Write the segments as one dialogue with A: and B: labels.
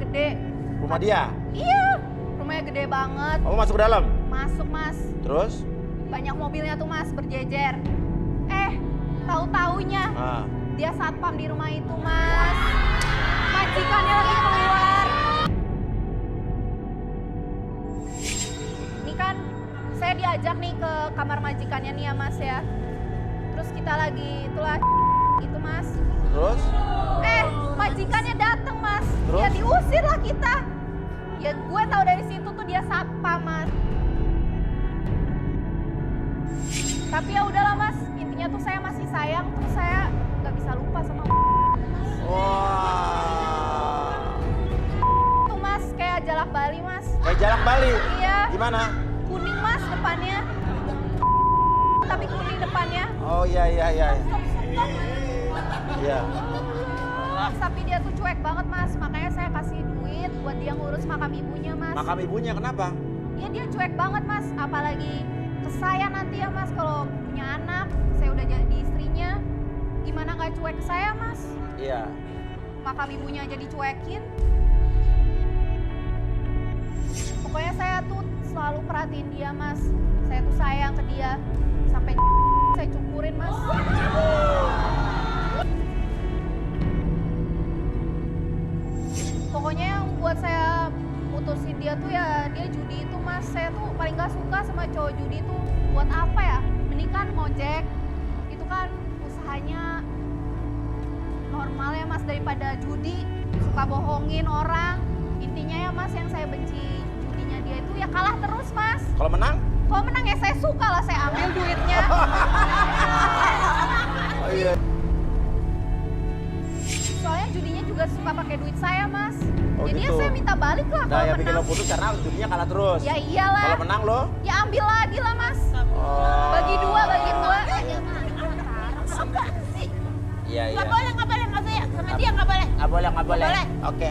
A: gede.
B: Rumah dia?
A: Iya, rumahnya gede banget.
B: Kamu masuk ke dalam?
A: Masuk, Mas.
B: Terus?
A: Banyak mobilnya tuh, Mas, berjejer. Tahu-taunya dia satpam di rumah itu, Mas. Majikannya lagi keluar. Ini kan saya diajak nih ke kamar majikannya nih ya, Mas ya. Terus kita lagi itulah itu, Mas.
B: Terus?
A: Majikannya dateng, Mas.
B: Terus?
A: Ya diusir lah kita. Ya gue tahu dari situ tuh dia satpam, Mas. Tapi ya udahlah, Mas. Intinya tuh saya masih sayang, terus saya nggak bisa lupa sama
B: Wah.
A: Tuh, Mas, kayak jalak Bali, Mas.
B: Kayak jalak Bali?
A: Iya.
B: Gimana?
A: Kuning, Mas, depannya. Tapi kuning depannya.
B: Oh iya. Iya.
A: Tapi dia tuh cuek banget, Mas. Makanya saya kasih duit buat dia ngurus makam ibunya, Mas.
B: Makam ibunya kenapa?
A: Iya, dia cuek banget, Mas. Apalagi ke saya nanti ya, Mas. Kalau punya anak, saya udah jadi istrinya. Gimana nggak cuek ke saya, Mas?
B: Iya.
A: Makam ibunya aja dicuekin. Pokoknya saya tuh selalu perhatiin dia, Mas. Saya tuh sayang ke dia. Sampai saya cukurin, Mas. Pokoknya yang buat saya putusin dia tuh ya dia judi itu, Mas. Saya tuh paling gak suka sama cowok judi tuh. Buat apa ya? Mending kan ngojek. Itu kan usahanya normal ya, Mas, daripada judi. Suka bohongin orang. Intinya ya, Mas, yang saya benci judinya dia itu ya kalah terus, Mas.
B: Kalau menang?
A: Kalau menang ya saya suka lah, saya ambil duitnya.
B: Oh iya.
A: Soalnya judinya juga suka pakai duit saya, Mas.
B: Oh,
A: Jadi
B: gitu.
A: ya saya minta balik lah
B: Nah,
A: kalau
B: yang bikin
A: menang.
B: lo putus karena judinya kalah terus.
A: Ya iyalah.
B: Kalau menang lo?
A: Ya ambil lagi lah, Mas.
B: Oh.
A: Bagi dua.
B: Iya.
C: Nggak boleh, sama dia nggak boleh.
B: Nggak boleh.
C: Nggak boleh.
B: Oke.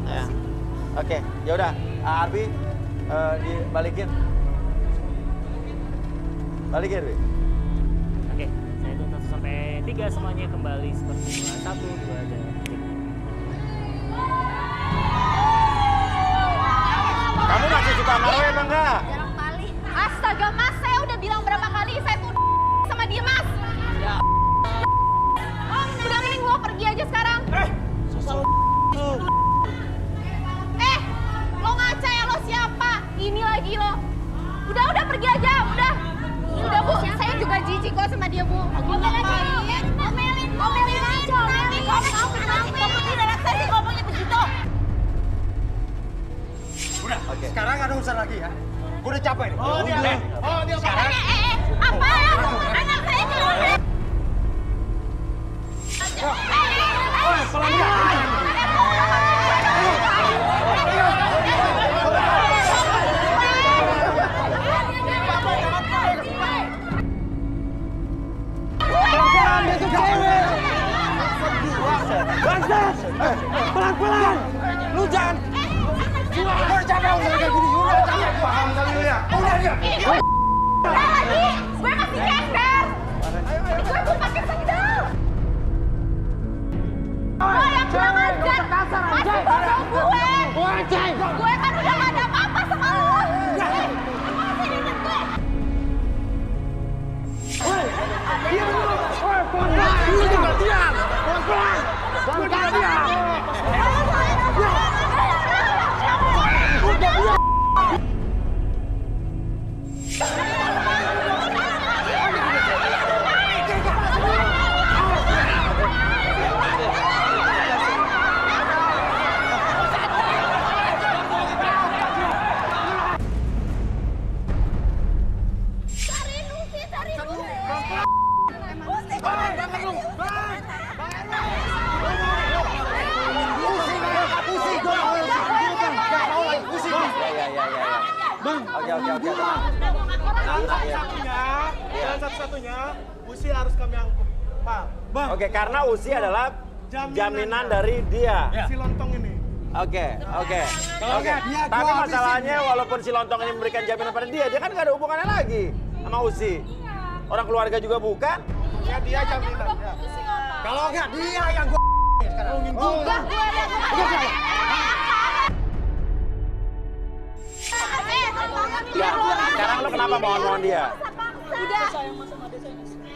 B: Ya. Oke, ya udah. Arbi dibalikin. Balikin, Bi.
D: Oke, saya hitung 1 sampai 3 semuanya kembali seperti semula. 1, 2, dan 3.
B: Kamu masih suka sama Roy emang nggak?
A: Jarang kali. Astaga, Mas, saya udah bilang berapa kali saya tuh sama dia, Mas.
B: Ya.
A: Udah mending lo pergi aja sekarang. Lo ngaca ya, lo siapa? Ini lagi lo. Udah pergi aja, udah. Udah, Bu, saya juga jijik kok sama dia, Bu. Omelin aja.
C: Kamu tidak rasa ngomongnya begitu.
E: Udah,
B: Oke.
E: sekarang ada urusan lagi ya. Gue udah capek nih.
B: Oh, dia.
E: Sekarang.
C: Apa? Anak saya keluar.
E: Pelan-pelan. Lu jangan. Gue udah capek udah kayak gini. Udah capek. Paham kali lu ya. Udah dia.
A: Lagi, gue masih keker. Gue tuh pakai sandal. Lo yang kurang ajar. Masih bodoh gue. Gue kan udah gak ada apa-apa sama lo. Masih deket gue.
B: Oke.
E: Dan satu-satunya Usi harus kami angkut. Pak. Bang.
B: Oke, karena Usi adalah jaminan dari dia.
E: Si lontong ini.
B: Oke.
E: dia,
B: Tapi
E: gua
B: masalahnya walaupun si lontong ini memberikan jaminan pada dia kan nggak ada hubungannya lagi sama Usi. Orang keluarga juga bukan.
E: Ya dia jaminan. Ya. Kalau enggak dia yang gue sekarang.
A: Enggak, gue yang
B: dia.
A: Udah.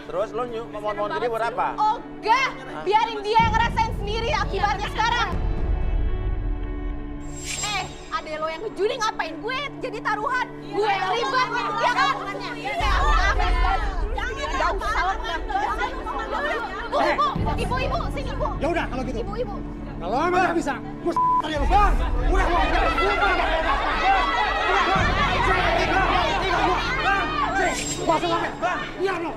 B: Terus lo mohon-mohon ke dia buat apa?
A: Ogah, biarin dia yang ngerasain sendiri akibatnya sekarang. Ada lo yang ngejudi ngapain gue jadi taruhan? Gue yang ribet, ya kan? Jangan salah. Ibu, sini ibu.
E: Ya udah kalau gitu.
A: Ibu.
E: Kalau emang nggak bisa, gue kalian lu, Bang. Udah, masuk lagi, Bang. Diam lo.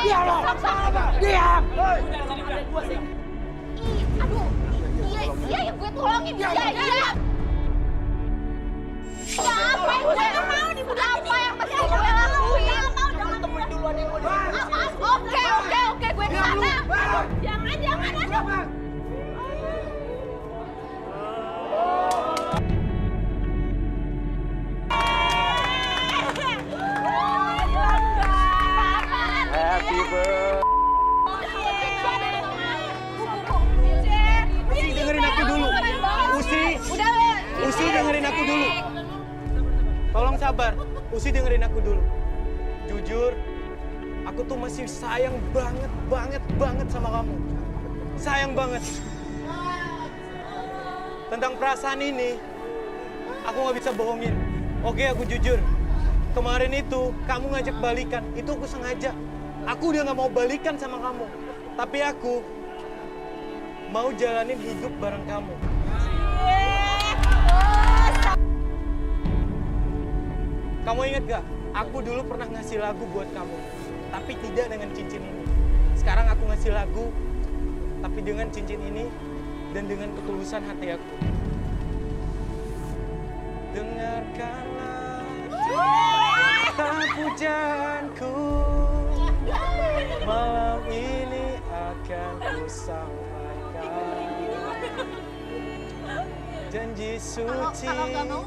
E: Diam lo. Diam.
A: Aduh, iya yang gue tolongin, iya. Apa yang gue nggak mau dibunuh? Apa yang mesti gue lakuin? Oke, gue kesana. Jangan, aduh.
B: Happy birthday.
E: Usi, dengerin aku dulu. Usi, dengerin aku dulu. Tolong sabar. Usi, dengerin aku dulu. Jujur, aku tuh masih sayang banget sama kamu. Sayang banget. Tentang perasaan ini, aku nggak bisa bohongin. Oke, aku jujur. Kemarin itu, kamu ngajak balikan. Itu aku sengaja. Aku udah nggak mau balikan sama kamu. Tapi aku mau jalanin hidup bareng kamu. Kamu ingat gak? Aku dulu pernah ngasih lagu buat kamu. Tapi tidak dengan cincin ini. Sekarang aku ngasih lagu, tapi dengan cincin ini dan dengan ketulusan hati aku. Dengarkanlah pujaanku. Malam ini akan ku sampaikan janji suci untuk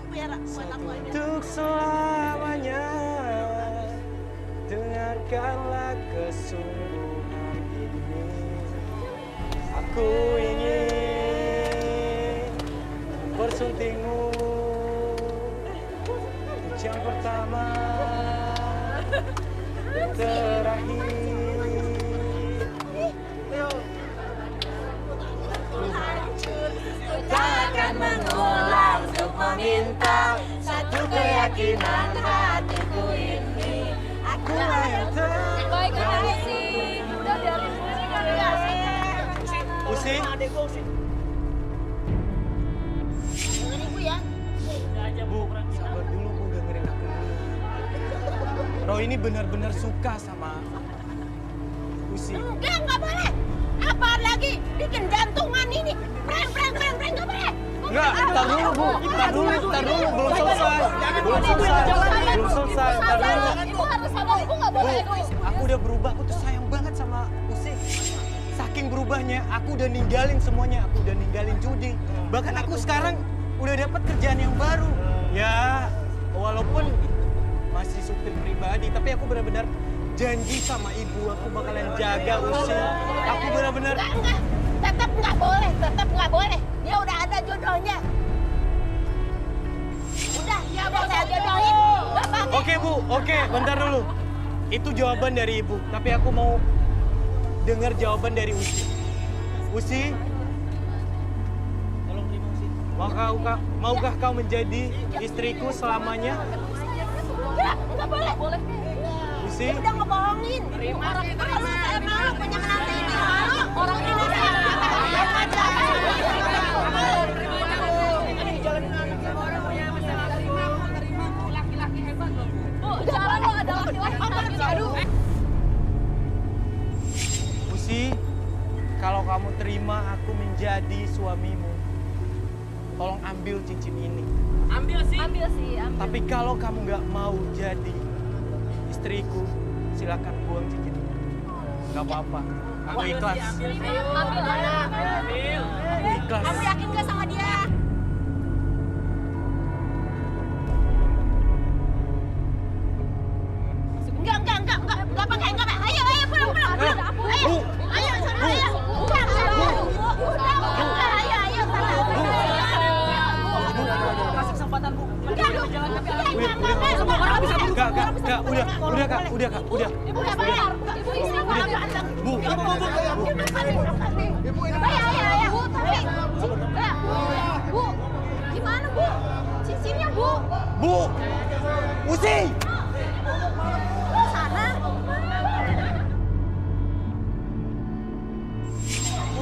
E: selamanya. Dengarkanlah kesungguhan ini. Aku ingin bersuntingmu yang pertama dan terakhir.
C: Takkan mengulang untuk meminta satu keyakinan hatiku ini. Aku yang
A: Baik, sih. Udah biarin Usi kali ya.
E: Usi,
C: dengerin ibu ya.
E: Bu, sabar dulu Bu, dengerin aku dulu. Roh ini benar-benar suka sama Usi.
C: Nggak boleh. Apa lagi? Bikin jantungan ini. Preng, nggak boleh.
E: Enggak, tar dulu Bu, tar dulu, belum selesai. Tar dulu.
A: Ibu harus sabar, ibu nggak boleh egois.
E: Aku udah berubah, aku tuh sayang banget sama Usi. Saking berubahnya, aku udah ninggalin semuanya, aku udah ninggalin judi. Bahkan aku sekarang udah dapat kerjaan yang baru. Ya, walaupun masih supir pribadi, tapi aku benar-benar janji sama ibu, aku bakalan jaga Usi. Aku benar-benar...
C: Enggak. Tetap nggak boleh. Dia udah ada jodohnya. Udah saya jodohin. Bapak.
E: Oke Bu, oke, bentar dulu. Itu jawaban dari ibu, tapi aku mau dengar jawaban dari Usi. Usi, tolong terima Usi. Maukah kau menjadi istriku selamanya?
C: Nggak boleh.
E: Usi,
C: Dia udah ngebohongin. Orang itu kalau saya malu punya menantu ini. Orang ini saya
A: Jangan lo ada laki-laki. Aduh.
E: Usi, kalau kamu terima aku menjadi suamimu, tolong ambil cincin ini.
A: Ambil sih.
E: Tapi kalau kamu nggak mau jadi istriku, silakan buang cincin ini. Nggak apa-apa, aku ikhlas.
A: Ambil anak.
E: Aku ikhlas.
C: Kamu yakin nggak sama dia? Enggak pakai. Ayo pulang. Ayo sana. Ayo. Udah. Ayo sana.
E: Udah Kak, udah.
C: Ibu nggak bayar. Ibu isi apaan lagi?
E: Bu,
C: Ibu ini bayar. Bu, tapi Bu, gimana Bu? Cincinnya Bu?
E: Bu, Usi.
C: Sana.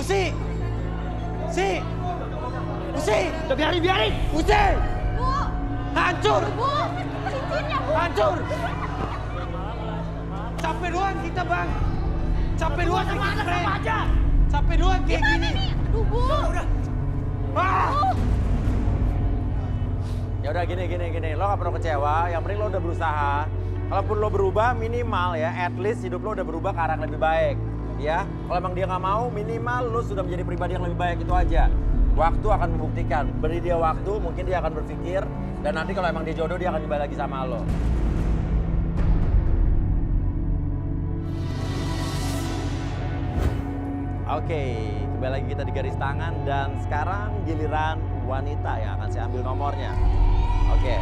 E: Usi. Usi.
D: Udah biarin.
E: Usi.
C: Bu,
E: Hancur.
C: Bu, cincinnya Bu.
E: Hancur. Capek doang kita bang. Capek doang kita Bre. Capek doang kayak
C: Gimana
E: gini.
C: nih? Aduh Bu.
E: Ah.
B: Ya udah gini. Lo gak perlu kecewa, yang penting lo udah berusaha. Kalaupun lo berubah minimal ya, at least hidup lo udah berubah ke arah yang lebih baik. Ya, kalau emang dia nggak mau, minimal lo sudah menjadi pribadi yang lebih baik, itu aja. Waktu akan membuktikan. Beri dia waktu, mungkin dia akan berpikir. Dan nanti kalau emang dia jodoh, dia akan kembali lagi sama lo. Oke, kembali lagi kita di garis tangan. Dan sekarang giliran wanita yang akan saya ambil nomornya. Oke,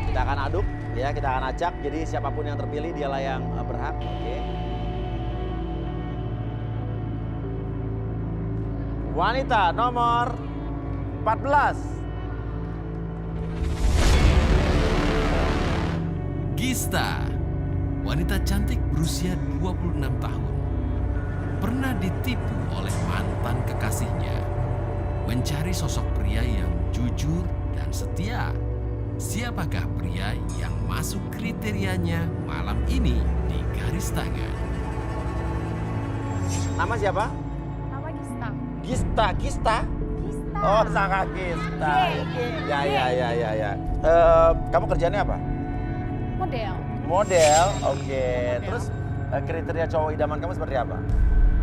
B: kita akan aduk, ya kita akan acak. Jadi siapapun yang terpilih, dialah yang berhak. Oke. Wanita nomor 14.
F: Gista, wanita cantik berusia 26 tahun. Pernah ditipu oleh mantan kekasihnya. Mencari sosok pria yang jujur dan setia. Siapakah pria yang masuk kriterianya malam ini di garis tangan?
B: Nama siapa?
A: Nama Gista.
B: Gista.
A: Gista.
B: Oh, Saka Gista. Ya. Kamu kerjanya apa?
A: Model.
B: Model, oke. Terus kriteria cowok idaman kamu seperti apa?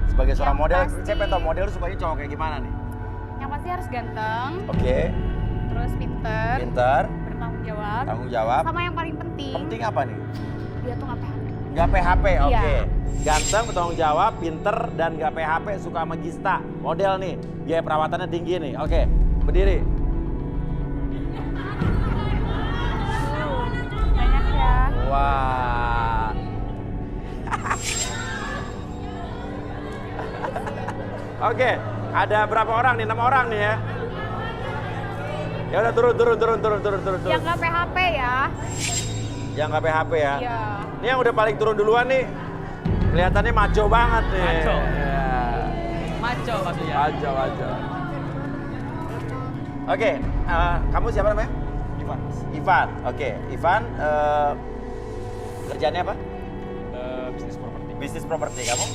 B: Sebagai seorang
A: Yang
B: model,
A: pasti-
B: saya pengen tahu model sukanya cowok kayak gimana nih?
A: Yang pasti harus ganteng,
B: Oke,
A: terus pinter,
B: pintar,
A: bertanggung jawab.
B: tanggung jawab.
A: Sama yang paling penting,
B: Penting apa nih?
A: dia tuh nggak PHP.
B: Gak PHP, oke.
A: Iya.
B: Ganteng, bertanggung jawab, pinter, dan gak PHP, suka sama Gista. Model nih, biaya perawatannya tinggi nih. Oke, berdiri.
A: Banyak ya.
B: Wah. Oke, ada berapa orang nih? 6 orang nih ya. Ya udah turun.
A: Yang nggak PHP ya.
B: Yang nggak PHP ya.
A: Iya.
B: Ini yang udah paling turun duluan nih. Kelihatannya maco banget nih.
D: Maco.
B: Ya.
D: Maco maksudnya.
B: Maco. Oke, kamu siapa namanya? Ivan. Oke, Ivan. Kerjaannya apa?
E: Bisnis properti.
B: Bisnis properti. Kamu?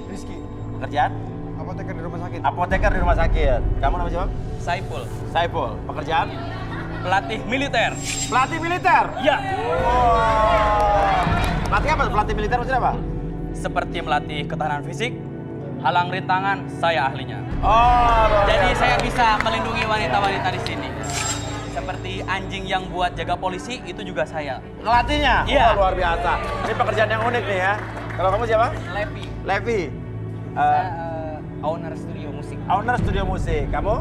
E: Rizky,
B: Pekerjaan?
E: apoteker di rumah sakit.
B: Apoteker di rumah sakit. Kamu nama siapa?
D: Saipul,
B: Saipul. Pekerjaan?
D: pelatih militer.
B: Pelatih militer.
D: Ya,
B: Pelatih apa? Pelatih militer maksudnya apa?
D: seperti melatih ketahanan fisik, halang rintangan, saya ahlinya.
B: Oh, luar
D: Jadi
B: biasa.
D: saya bisa melindungi wanita-wanita di sini. Seperti anjing yang buat jaga polisi, itu juga saya.
B: Ngelatihnya?
D: Iya.
B: Oh, luar biasa. Ini pekerjaan yang unik nih ya. Kalau kamu siapa?
D: Levi,
B: Levi.
D: owner studio musik.
B: Owner studio musik. Kamu?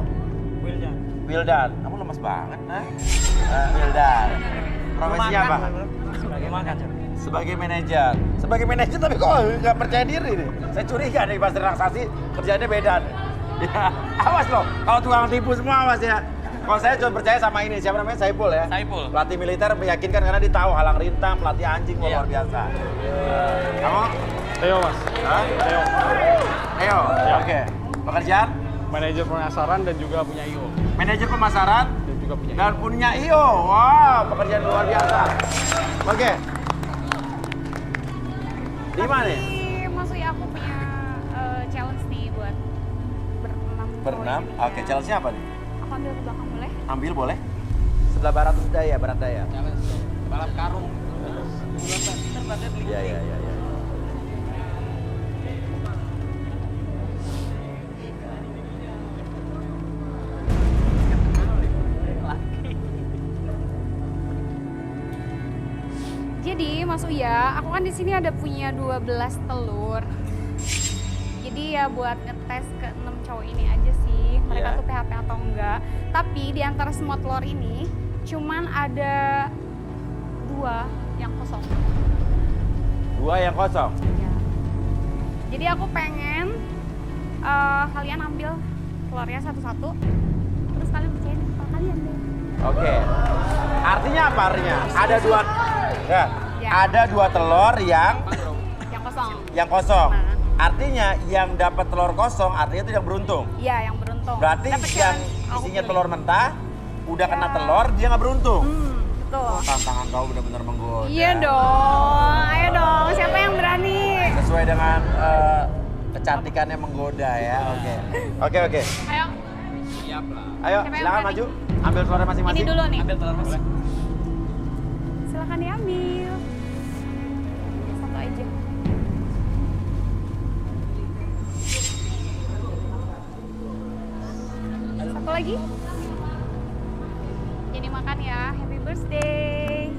B: Wildan. Kamu lemas banget, nah. Wildan. Profesinya apa?
D: Sebagai manajer.
B: Sebagai manajer. Sebagai manajer tapi kok nggak percaya diri nih. Saya curiga nih pas transaksi kerjanya beda nih. Ya, awas loh. Kalau tukang tipu semua awas ya. Kalau saya cuma percaya sama ini, siapa namanya? Saipul ya?
D: Saipul.
B: Pelatih militer meyakinkan karena dia tahu halang rintang, pelatih anjing,
D: Iya.
B: luar biasa. Kamu?
G: Theo mas,
B: Hah?
G: Theo,
B: Theo? Oke. Pekerjaan?
G: manajer pemasaran dan juga punya IO
B: Manajer pemasaran
G: dan juga punya
B: dan punya IO. Wow, pekerjaan luar biasa. Oke. Di mana nih?
A: Tapi maksudnya aku punya challenge nih buat berenam.
B: Berenam?
A: cowok ini
B: Oke,
A: ya.
B: challenge-nya apa nih?
A: Aku ambil ke belakang boleh?
B: Ambil boleh? Sebelah barat daya, barat daya.
D: Balap karung.
B: Iya.
A: Jadi Mas Uya, aku kan di sini ada punya 12 telur. Jadi ya buat ngetes ke 6 cowok ini aja sih, mereka
B: Iya.
A: tuh PHP atau enggak. Tapi di antara semua telur ini, cuman ada 2 yang kosong.
B: 2 yang kosong.
A: Ya. Jadi aku pengen kalian ambil telurnya satu-satu, terus kalian percayain kalau kalian deh.
B: Oke. Artinya apa artinya? Ada 2 ya.
A: Ya.
B: Ada 2 telur yang
A: Yang kosong.
B: kosong.
A: Nah.
B: Artinya yang dapat telur kosong artinya itu yang beruntung.
A: Iya, yang beruntung.
B: Berarti
A: Dapet
B: yang
A: aku
B: isinya
A: pilih.
B: telur mentah udah kena
A: Ya.
B: telur dia nggak beruntung.
A: Betul.
B: Tantangan kau benar-benar menggoda.
A: Iya dong, ayo dong. Siapa yang berani?
B: Sesuai dengan kecantikannya menggoda ya. Oke.
A: Ayo.
B: Ayo,
A: Siapa yang
B: silakan
A: berani?
B: maju. Ambil telurnya masing-masing.
A: Ini dulu nih.
G: Ambil telur mas.
A: Silakan diambil. Satu aja. Satu lagi. Jadi makan ya. Happy birthday.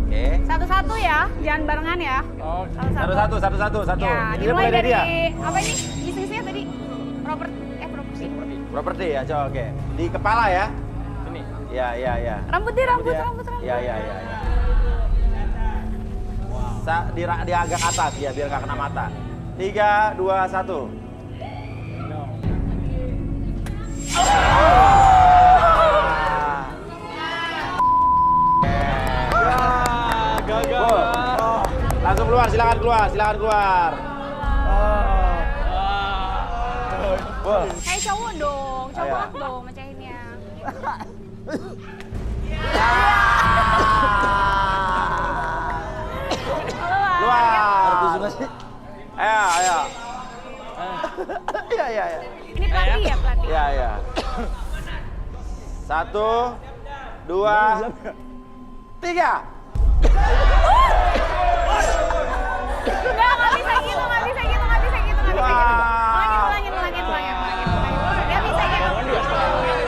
B: Oke.
A: Satu-satu ya, jangan barengan ya.
G: Oh,
B: Satu.
A: Ya,
B: Ini
A: dimulai
B: mulai dari
A: dari
B: dia.
A: apa ini? Bisnisnya tadi properti.
B: Properti ya, coba oke. Di kepala ya.
G: ini.
B: Ya.
A: Rambut dia, rambut.
B: Ya. Di agak atas ya, biar nggak kena mata. 3, 2, 1.
G: Gagal.
B: Langsung keluar, silakan keluar.
A: Kayak cowok dong,
B: Ayo.
A: cowok dong mecahinnya.
B: Keluar. Ayo. Iya.
A: Ini pelatih ya, pelatih.
B: Iya. 1, 2, 3.
A: Nggak bisa gitu. Ulangin. Nggak bisa gitu.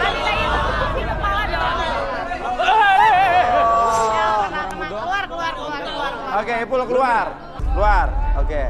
A: Lagi di kepala dong. Ya, tenang. Keluar.
B: Oke, Ipul keluar. Oke.